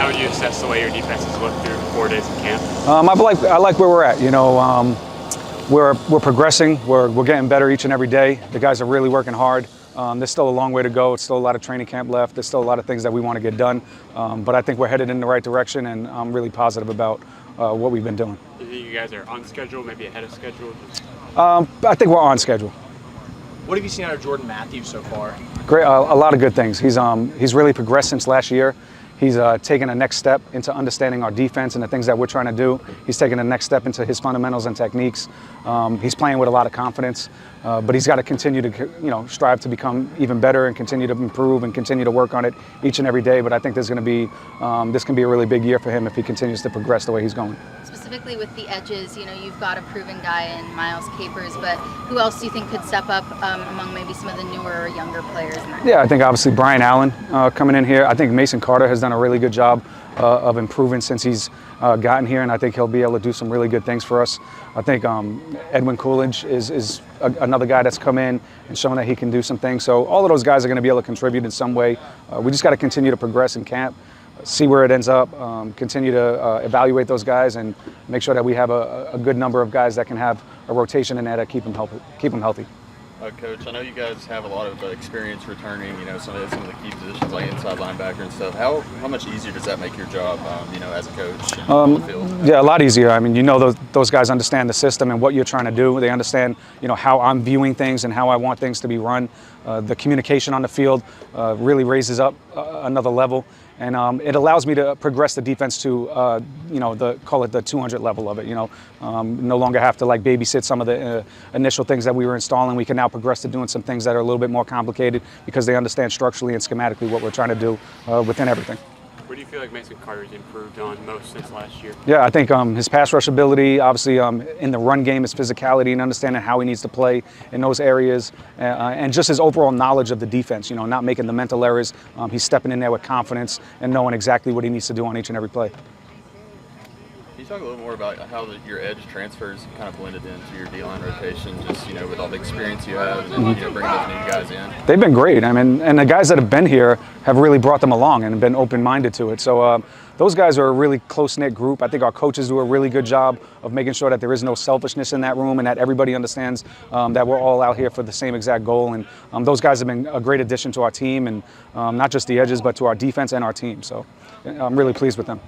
How would you assess the way your defense has looked through 4 days of camp? I like where we're at. We're progressing. We're getting better each and every day. The guys are really working hard. There's still a long way to go. It's still a lot of training camp left. There's still a lot of things that we want to get done. But I think we're headed in the right direction, and I'm really positive about what we've been doing. Do you think you guys are on schedule, maybe ahead of schedule? I think we're on schedule. What have you seen out of Jordan Matthews so far? Great, a lot of good things. He's really progressed since last year. He's taken a next step into understanding our defense and the things that we're trying to do. He's taken a next step into his fundamentals and techniques. He's playing with a lot of confidence, but he's got to continue to, strive to become even better and continue to improve and continue to work on it each and every day. But I think this can be a really big year for him if he continues to progress the way he's going. Specifically with the edges, you've got a proven guy in Miles Capers, but who else do you think could step up among maybe some of the newer or younger players in that? Yeah, I think obviously Brian Allen coming in here. I think Mason Carter has done a really good job of improving since he's gotten here, and I think he'll be able to do some really good things for us. I think Edwin Coolidge is another guy that's come in and shown that he can do some things. So all of those guys are going to be able to contribute in some way. We just got to continue to progress in camp, see where it ends up, continue to evaluate those guys, and make sure that we have a good number of guys that can have a rotation in there to keep them healthy. Coach, I know you guys have a lot of experience returning, some of the key positions like inside linebacker and stuff. How much easier does that make your job, as a coach on the field? Yeah, a lot easier. I mean, those guys understand the system and what you're trying to do. They understand, how I'm viewing things and how I want things to be run. The communication on the field really raises up another level. And it allows me to progress the defense to, call it the 200 level of it. No longer have to babysit some of the initial things that we were installing. We can now progress to doing some things that are a little bit more complicated because they understand structurally and schematically what we're trying to do within everything. Where do you feel like Mason Carter's improved on most since last year? Yeah, I think his pass rush ability, obviously in the run game, his physicality and understanding how he needs to play in those areas, and just his overall knowledge of the defense, not making the mental errors. He's stepping in there with confidence and knowing exactly what he needs to do on each and every play. Can you talk a little more about how your edge transfers kind of blended into your D-line rotation, just, with all the experience you have and, bringing those new guys in? They've been great. I mean, and the guys that have been here have really brought them along and been open-minded to it. So those guys are a really close-knit group. I think our coaches do a really good job of making sure that there is no selfishness in that room and that everybody understands that we're all out here for the same exact goal. And those guys have been a great addition to our team, and not just the edges, but to our defense and our team. So I'm really pleased with them.